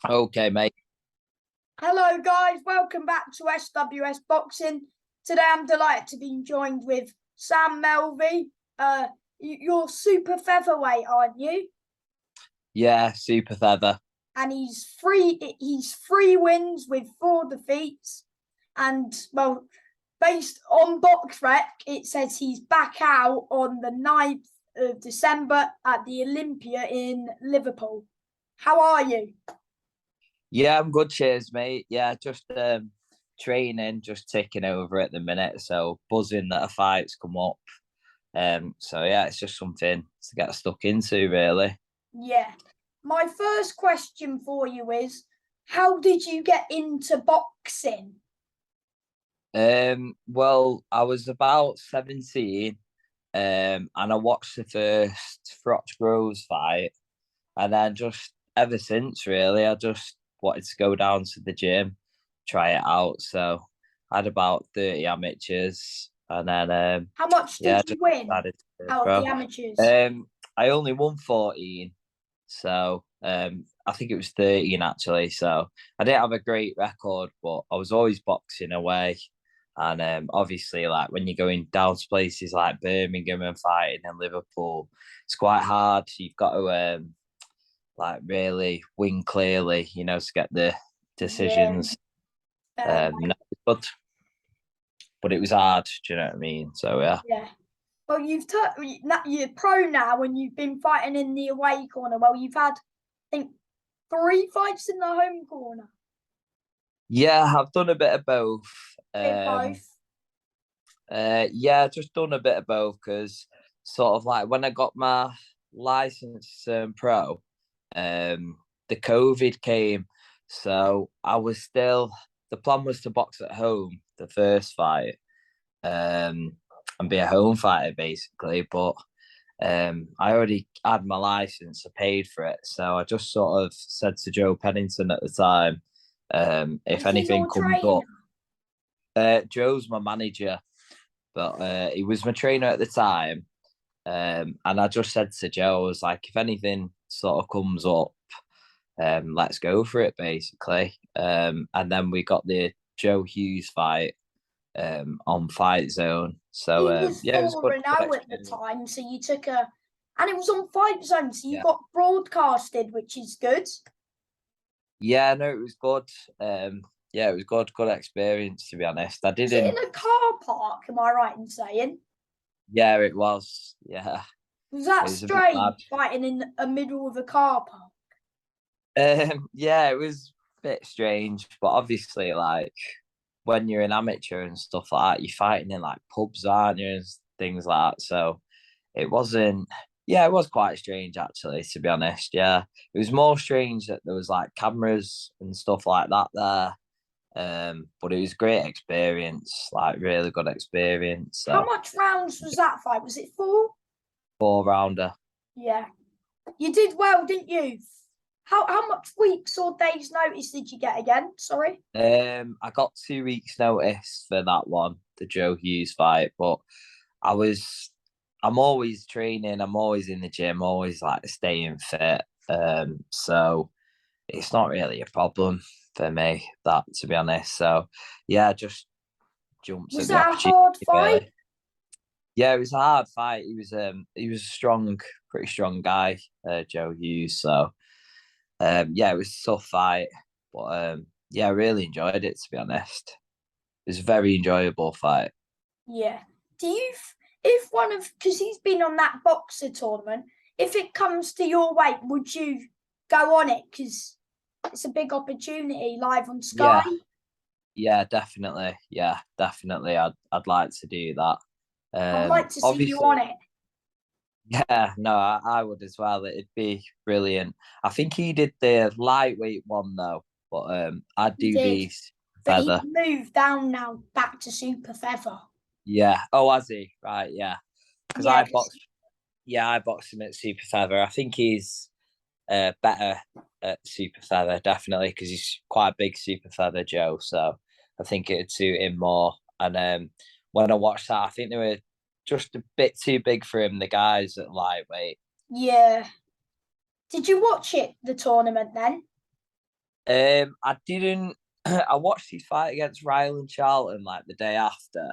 Okay, mate. Hello, guys. Welcome back to SWS Boxing. Today, I'm delighted to be joined with Sam Melive. You're super featherweight, aren't you? Yeah, super feather. And he's free. He's three wins with four defeats. And well, based on BoxRec, it says he's back out on the 9th of December at the Olympia in Liverpool. How are you? Yeah, I'm good. Cheers, mate. Yeah, just training, just ticking over at the minute. So buzzing that a fight's come up. So yeah, it's just something to get stuck into, really. Yeah. My first question for you is, how did you get into boxing? Well, I was about 17, and I watched the first Froch Groves fight, and then just ever since, really, I just wanted to go down to the gym, try it out. So I had about 30 amateurs, and then How much yeah, did you just win decided to out of pro. the amateurs? I only won 14, so I think it was 13 actually. So I didn't have a great record, but I was always boxing away. And obviously, like when you're going down to places like Birmingham and fighting in Liverpool, it's quite hard. You've got to like really win clearly, to get the Yeah, decisions. fair. No, but it was hard. Do you know what I mean? So yeah. Yeah. Well, you're pro now, and you've been fighting in the away corner. Well, you've had, I think, three fights in the home corner. Yeah, I've done a bit of both. Bit both. Yeah, just done a bit of both because sort of like when I got my license pro, the COVID came, so I was still the plan was to box at home the first fight, and be a home fighter basically, but I already had my license, I paid for it, so I just sort of said to Joe Pennington at the time, if Is he anything your comes trainer? up, Joe's my manager. But he was my trainer at the time. And I just said to Joe, I was like, if anything sort of comes up, let's go for it, basically. And then we got the Joe Hughes fight on Fight Zone. So He was yeah, it was 4 good, and good 0 at the experience. time, so you took a, and it was on Fight Zone, so you Yeah, got broadcasted, which is good. yeah, no, it was good. Yeah, it was good experience to be honest. I Was it didn't. in a car park? Am I right in saying? Yeah, it was. Yeah, Was that it was a bit mad. strange fighting in the middle of a car park? Yeah, it was a bit strange, but obviously, like when you're an amateur and stuff like that, you're fighting in like pubs, aren't you, and things like that. So it wasn't. Yeah, it was quite strange actually, to be honest. Yeah, it was more strange that there was like cameras and stuff like that there. But it was a great experience, like really good experience. How So much rounds was that fight? Was it four? four rounder. Yeah. You did well, didn't you? How much weeks or days notice did you get again? Sorry. I got 2 weeks notice for that one, the Joe Hughes fight, but I was I'm always training, I'm always in the gym, always like staying fit. So it's not really a problem for me, that to be honest. So yeah, just jumps Was at the that a opportunity hard fight? really. Yeah, it was a hard fight. He was a strong, pretty strong guy, Joe Hughes. So yeah, it was a tough fight. But yeah, I really enjoyed it to be honest. It was a very enjoyable fight. Yeah. Do you, if one of, because he's been on that boxer tournament, if it comes to your weight, would you go on it? Because it's a big opportunity live on Sky. Yeah, yeah, definitely. Yeah, definitely. I'd like to do that. I'd like to see you on Obviously, it. yeah, no, I would as well. It'd be brilliant. I think he did the lightweight one though, but I'd He do did. the But he's feather. moved down now back to super feather. Yeah. Oh, has he? Right. Yeah. Because Yeah, I because boxed. Yeah, I boxed him at super feather. I think he's better at super feather definitely because he's quite a big super feather Joe. So I think it'd suit him more. And when I watched that, I think they were just a bit too big for him. The guys at lightweight. yeah. Did you watch it, the tournament then? I didn't. I watched his fight against Ryland Charlton like the day after,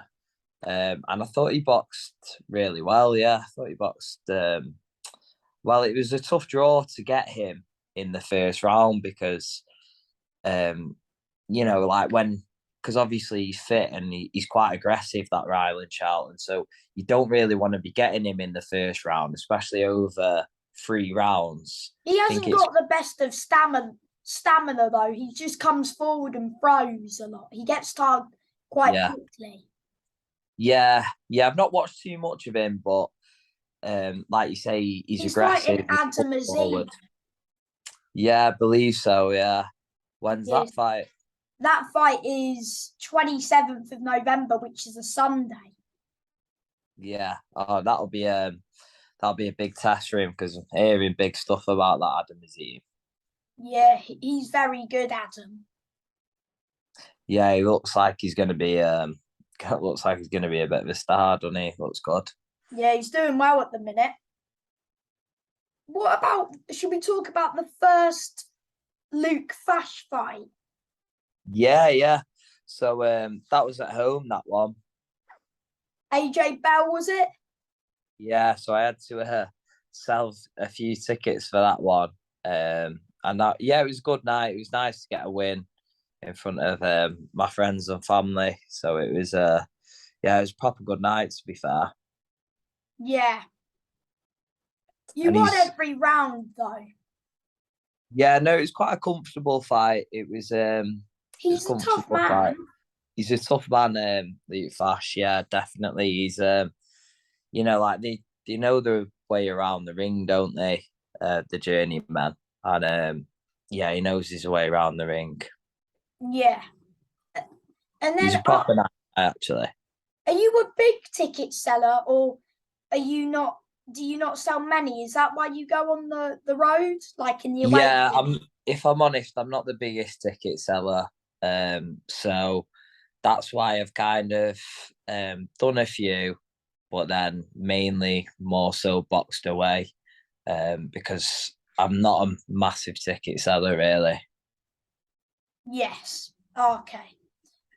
and I thought he boxed really well. Yeah, I thought he boxed. Well, it was a tough draw to get him in the first round because, um, like because obviously he's fit and he's quite aggressive, that Ryland Charlton. So you don't really want to be getting him in the first round, especially over 3 rounds. He I think hasn't it's got the best of stamina though. He just comes forward and throws a lot. He gets tired quite yeah, quickly. yeah. I've not watched too much of him, but like you say, he's He's fighting aggressive. He's Adam Azim. forward. Yeah, I believe so. Yeah. When's Yes, that fight? that fight is 27th of November, which is a Sunday. Yeah. Oh, that'll be a big test for him because I'm hearing big stuff about that Adam Azim. Yeah, he's very good, Adam. Yeah, he looks like he's going to be looks like he's going to be a bit of a star, doesn't he? Looks good. Yeah, he's doing well at the minute. What about, should we talk about the first Luke Fash fight? Yeah. So that was at home, that one. AJ Bell, was it? Yeah, so I had to sell a few tickets for that one. And that, yeah, it was a good night. It was nice to get a win in front of my friends and family. So it was yeah, it was a proper good night to be fair. Yeah. You And won he's every round though. yeah, no, it was quite a comfortable fight. It was a He's a tough comfortable fight. man. He's a tough man, Luke Fash. Yeah, definitely. He's like they know the way around the ring, don't they? The journeyman, and yeah, he knows his way around the ring. Yeah. And He's then a proper nice guy, actually. are you a big ticket seller or are you not, do you not sell many? Is that why you go on the road, like in the away Yeah, kit? if I'm honest, I'm not the biggest ticket seller. So that's why I've kind of done a few, but then mainly more so boxed away. Because I'm not a massive ticket seller really. Yes. Okay.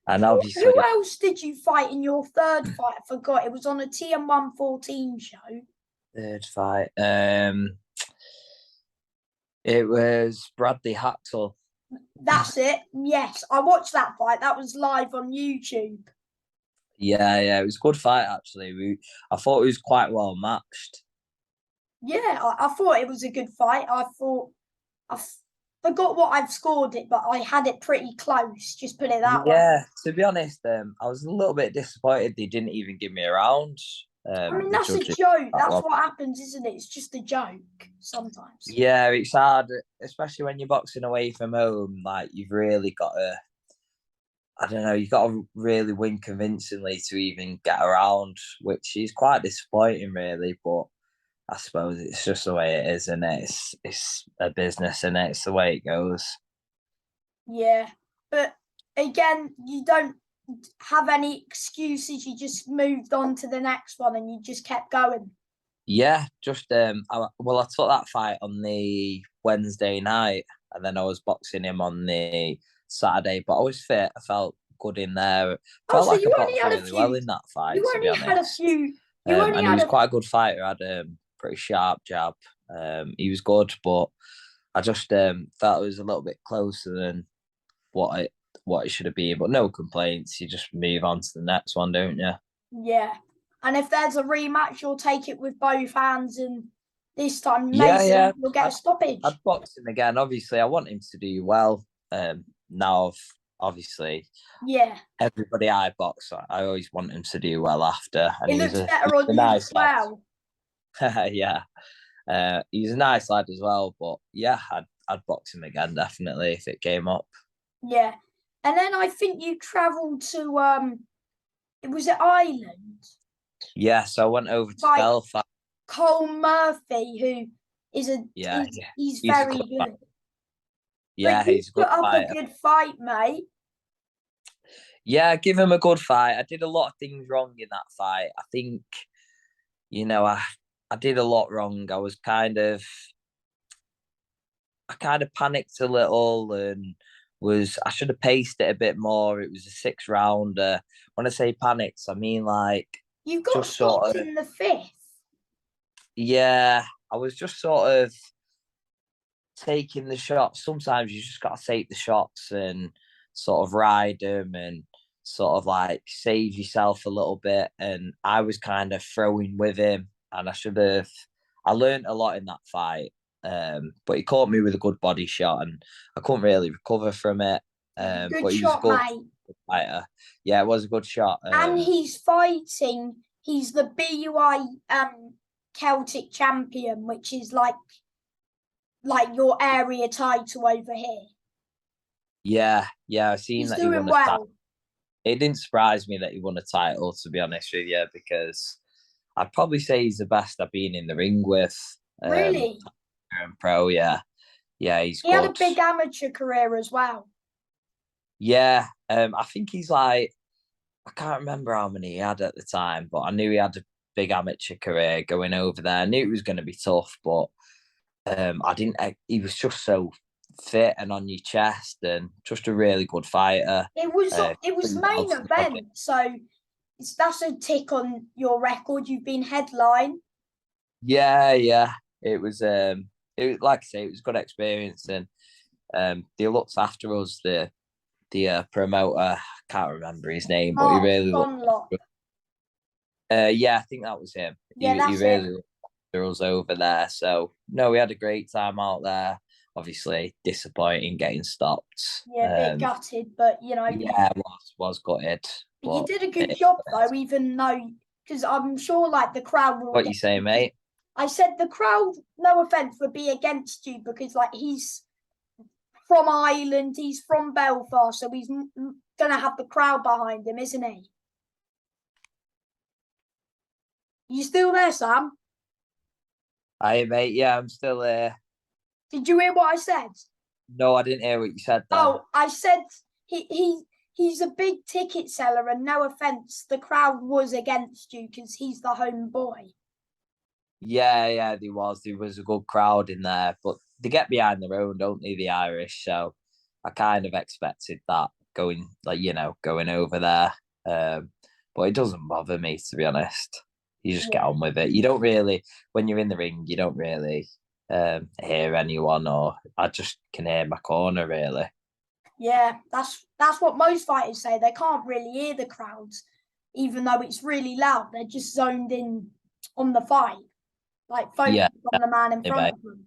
And Who obviously else did you fight in your third fight? I forgot. It was on a TM114 show. third fight. It was Bradley Haxel. That's it. Yes, I watched that fight. That was live on YouTube. Yeah, it was a good fight actually. I thought it was quite well matched. Yeah, I thought it was a good fight. I forgot what I've scored it, but I had it pretty close. Just put it that way. Yeah, to be honest, I was a little bit disappointed they didn't even give me a round. I mean, The that's a judges joke. that That's one. what happens, isn't it? It's just a joke sometimes. Yeah, it's hard, especially when you're boxing away from home. Like you've really got to, I don't know, you've got to really win convincingly to even get around, which is quite disappointing, really. But I suppose it's just the way it is, and it's a business, and it's the way it goes. Yeah, but again, you don't have any excuses. You just moved on to the next one, and you just kept going. Yeah, just I took that fight on the Wednesday night, and then I was boxing him on the Saturday. But I was fit. I felt good in there. Oh, Felt so like I you only boxed had a really well few. in that You fight, to be only had a honest. few. You only And he had was a. quite a good fighter. Had a pretty sharp jab. He was good, but I just felt it was a little bit closer than what it should have been. But no complaints. You just move on to the next one, don't you? Yeah, and if there's a rematch, you'll take it with both hands, and this time Yeah. maybe you'll get a stoppage. I'd box him again. Obviously, I want him to do well. Now, obviously, Yeah, everybody I box, I always want him to do well after. And it he was looks better a on you as nice lad. well. Yeah, he's a nice lad as well. But yeah, I'd box him again definitely if it came up. Yeah, and then I think you travelled to it was it Ireland Yeah, so I went over to by Belfast. Cole Murphy, who is a Yeah, he's he's a very good fight. good. Yeah, But you he's a put good up a fighter. good fight, mate. Yeah, give him a good fight. I did a lot of things wrong in that fight. I think, I did a lot wrong. I was kind of I kind of panicked a little and I should have paced it a bit more. It was a 6 rounder. When I say panicked, I mean like You got just sort stopped of, in the fifth. yeah, I was just sort of taking the shots. Sometimes you just got to take the shots and sort of ride them and sort of like save yourself a little bit. And I was kind of throwing with him, and I learned a lot in that fight. But he caught me with a good body shot, and I couldn't really recover from it. Good But he was a shot, good mate. fighter. Yeah, it was a good shot. And he's fighting. He's the BUI Celtic champion, which is like your area title over here. Yeah, I've seen He's that he doing won a title. well. It didn't surprise me that he won a title, to be honest with you, because I'd probably say he's the best I've been in the ring with. Really? Pro, yeah, he's He had a good. big amateur career as well. Yeah, I think he's like, I can't remember how many he had at the time, but I knew he had a big amateur career going over there. I knew it was going to be tough, but I didn't. He was just so fit and on your chest, and just a really good fighter. It was main event, so that's a tick on your record. You've been headline. Yeah. It was like I say, it was a good experience, and they looked after us. The promoter, I can't remember his name, but he Mark really looked. Dunlop. Yeah, I think that was him. Yeah, He that's really him. looked after us over there. So no, we had a great time out there. Obviously, disappointing getting stopped. Yeah, a bit gutted, but Yeah, was gutted. you But did a good job though, even though because I'm sure like the crowd will. what you say, mate? I said the crowd, no offense, would be against you because like he's from Ireland, he's from Belfast, so he's gonna have the crowd behind him, isn't he? You still there, Sam? Hi, mate. Yeah, I'm still there. Did you hear what I said? No, I didn't hear what you said then. Oh, I said he's a big ticket seller, and no offense, the crowd was against you because he's the home boy. Yeah, there was a good crowd in there, but they get behind their own, don't they, the Irish? So I kind of expected that going over there. But it doesn't bother me, to be honest. You just get on with it. You don't really, when you're in the ring, you don't really hear anyone, or I just can hear my corner really. Yeah, that's what most fighters say. They can't really hear the crowds, even though it's really loud. They're just zoned in on the fight, like focused on the man in front of them.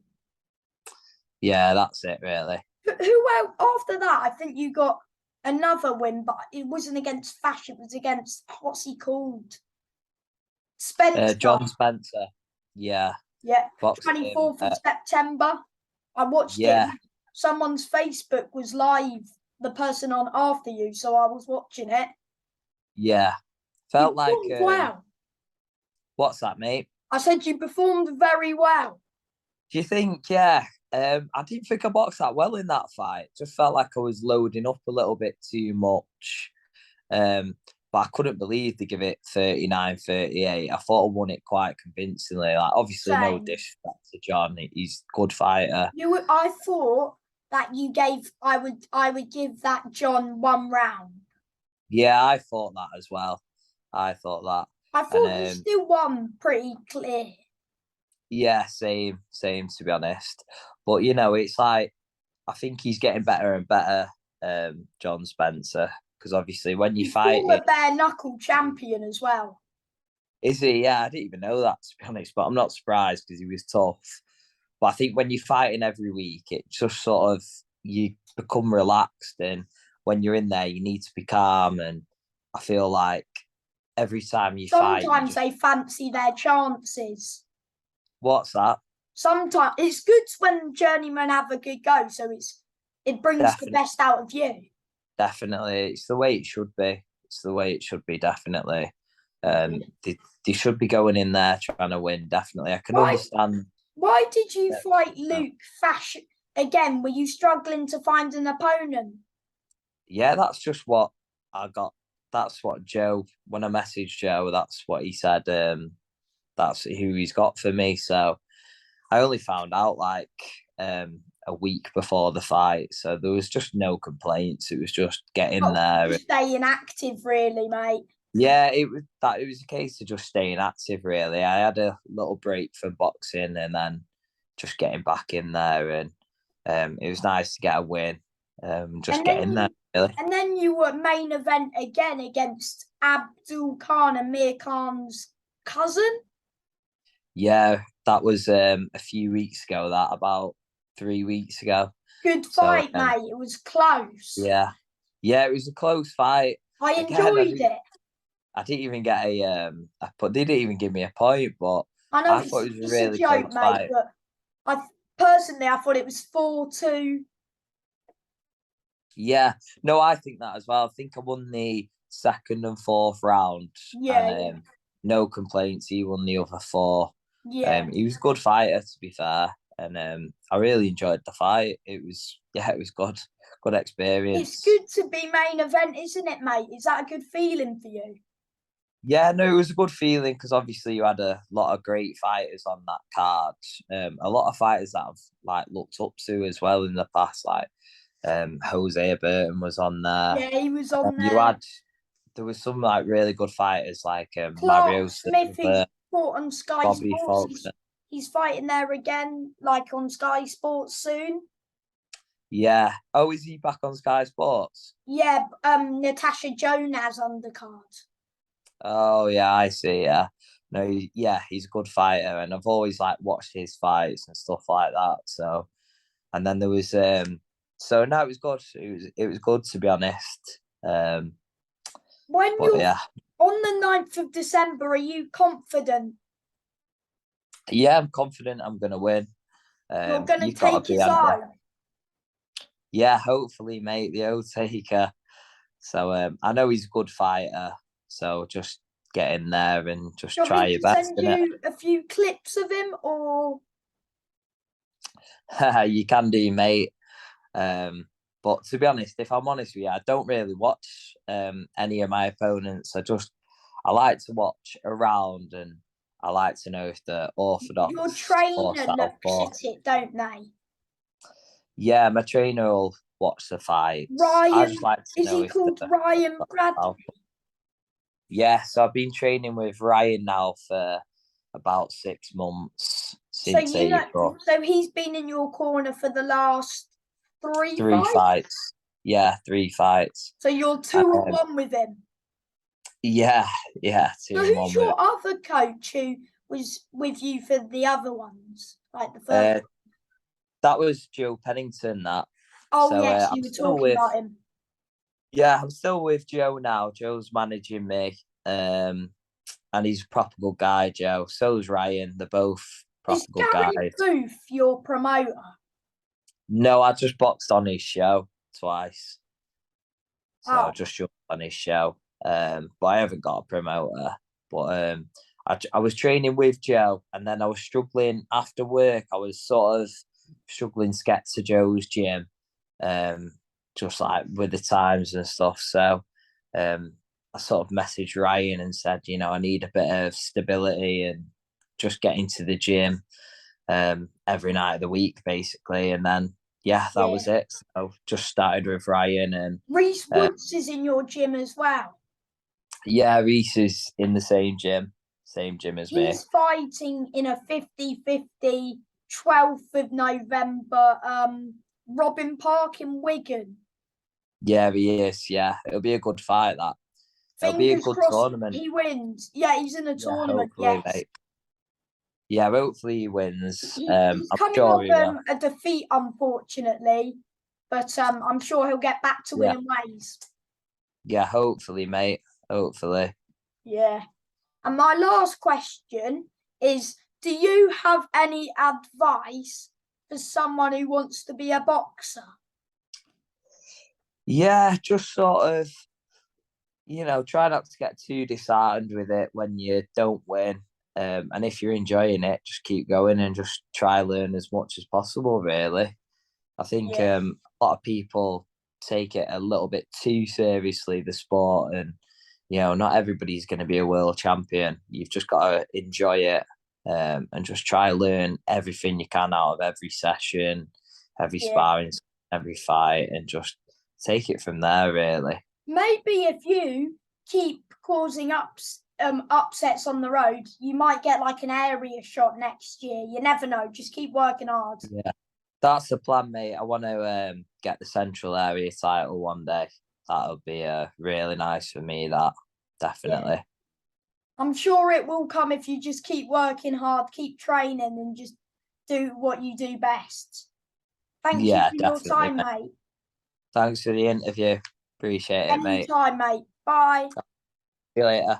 Yeah, that's it really. Who else after that? I think you got another win, but it wasn't against Fashion. It was against what's he called? Spencer. John Spencer. Yeah. Yeah. Boxing, 24th of September. I watched it. Someone's Facebook was live, the person on after you, so I was watching it. Yeah. Felt like wow. What's that, mate? I said you performed very well. Do you think? Yeah. I didn't think I boxed that well in that fight. Just felt like I was loading up a little bit too much. But I couldn't believe they give it 39-38. I thought I won it quite convincingly. Like, obviously, no disrespect to John. He's a good fighter. I thought that you gave. I would give that John 1 round. Yeah, I thought that as well. I thought that. I thought he still won pretty clear. Yeah, same, to be honest. But it's like I think he's getting better and better, John Spencer, because obviously when you fight, he's a bare knuckle champion as well. Is he? Yeah, I didn't even know that, to be honest, but I'm not surprised because he was tough. But I think when you're fighting every week, it just sort of you become relaxed, and when you're in there, you need to be calm. And I feel like every time you fight, sometimes they fancy their chances. What's that? Sometimes it's good when journeymen have a good go, so it brings the best out of you. Definitely, it's the way it should be. Definitely. They should be going in there trying to win. Definitely, I can understand. Why did you fight Luke Fashion again? Were you struggling to find an opponent? Yeah, that's just what I got. That's what Joe. When I messaged Joe, that's what he said. That's who he's got for me. So I only found out like a a week before the fight, so there was just no complaints. It was just getting Well, there. just staying active, really, mate. Yeah, it was a case of just staying active. Really, I had a little break from boxing and then just getting back in there, and it was nice to get a win. Just And get then in there, you really. and then you were main event again against Abdul Khan and Mir Khan's cousin. Yeah, that was a few weeks ago. That about 3 weeks ago. Good So fight, mate. It was close. yeah, yeah, it was a close fight. I Again, enjoyed it. I didn't even get they didn't even give me a point, but I know I thought it was a it's a really joke, close mate, fight. but I thought it was 4-2. Yeah, no, I think that as well. I think I won the second and fourth round, and Yeah, yeah, no complaints. He won the other four. yeah. He was a good fighter, to be fair, and I really enjoyed the fight. It was good It's experience. good to be main event, isn't it, mate? Is that a good feeling for you? Yeah, no, it was a good feeling because obviously you had a lot of great fighters on that card. A lot of fighters that I've like looked up to as well in the past, like Jose Burton was on there. Yeah, he was on You there. had there was some like really good fighters like Clark Mario Smith, who's Silva, fought on Sky Bobby Sports, Faulkner. he's fighting there again, like on Sky Sports soon. Yeah. Oh, is he back on Sky Sports? Yeah, Natasha Jonas undercard. Oh yeah, I see. Yeah. No, yeah, he's a good fighter, and I've always like watched his fights and stuff like that. So, and then there was so no, it was good. It was good to be honest. When But you're yeah, on the 9th of December, are you confident yeah, I'm confident I'm gonna win. you're going to You've got take to be, his haven't you? home? Yeah, hopefully, mate, the old taker. So I know he's a good fighter. So just get in there and Do just you want try me your to best send in it. you a few clips of him or You can do, mate. But to be honest, if I'm honest with you, I don't really watch any of my opponents. I like to watch around, and I like to know if they're your orthodox or trainer looks southpaw. at it, don't they? Yeah, my trainer will watch the fights. I just Ryan, like to is know he if called they're Ryan orthodox or Bradley? southpaw. Yeah, so I've been training with Ryan now for about 6 months So since you know, April. so he's been in your corner for the last three Three fights. fights. Yeah, 3 fights. So you're Um, 2-1 with him. yeah, yeah, So two and who's one with your other coach who was with you for the other ones, like the first? uh, that was Joe Pennington. That Oh so yes, I'm you were still talking with about him. I'm still with Joe now. Joe's managing me, and he's a proper good guy. Joe. So is Ryan. They're both Is proper good Gary guys. Booth your promoter? No, I just boxed on his show twice, so I Oh, just jumped on his show. But I haven't got a promoter. But I was training with Joe, and then I was struggling after work. I was sort of struggling to get to Joe's gym, um, just like with the times and stuff. So I sort of messaged Ryan and said, I need a bit of stability and just get into the gym every night of the week, basically. And then, yeah, that yeah. was it. So just started with Ryan, and Reese Woods is in your gym as well. yeah, Reese is in the same gym as me. He's fighting in a 50-50 12th of November, Robin Park in Wigan. Yeah, he is. Yeah, it'll be a good fight. That it'll be a Fingers good crossed tournament. he wins. Yeah, he's in a Yeah, tournament, hopefully, yes. mate. Yeah, hopefully he wins. He's I'm coming sure off he will. a defeat, unfortunately, but I'm sure he'll get back to Yeah, winning ways. yeah, hopefully, mate. Hopefully. Yeah. And my last question is, do you have any advice for someone who wants to be a boxer? Yeah, just sort of, try not to get too disheartened with it when you don't win. And if you're enjoying it, just keep going and just try learn as much as possible. Really, I think Yeah. a lot of people take it a little bit too seriously, the sport, and not everybody's going to be a world champion. You've just got to enjoy it, and just try learn everything you can out of every session, heavy Yeah. sparring every fight and just take it from there, really. Maybe if you keep causing upsets on the road, you might get like an area shot next year. You never know. Just keep working hard. Yeah, that's the plan, mate. I want to get the Central Area title one day. That'll be really nice for me. That definitely. Yeah. I'm sure it will come if you just keep working hard, keep training, and just do what you do best. Thank you Yeah, for your definitely, time, mate. mate. Thanks for the interview. Appreciate it, mate. Anytime, mate. Bye. See you later.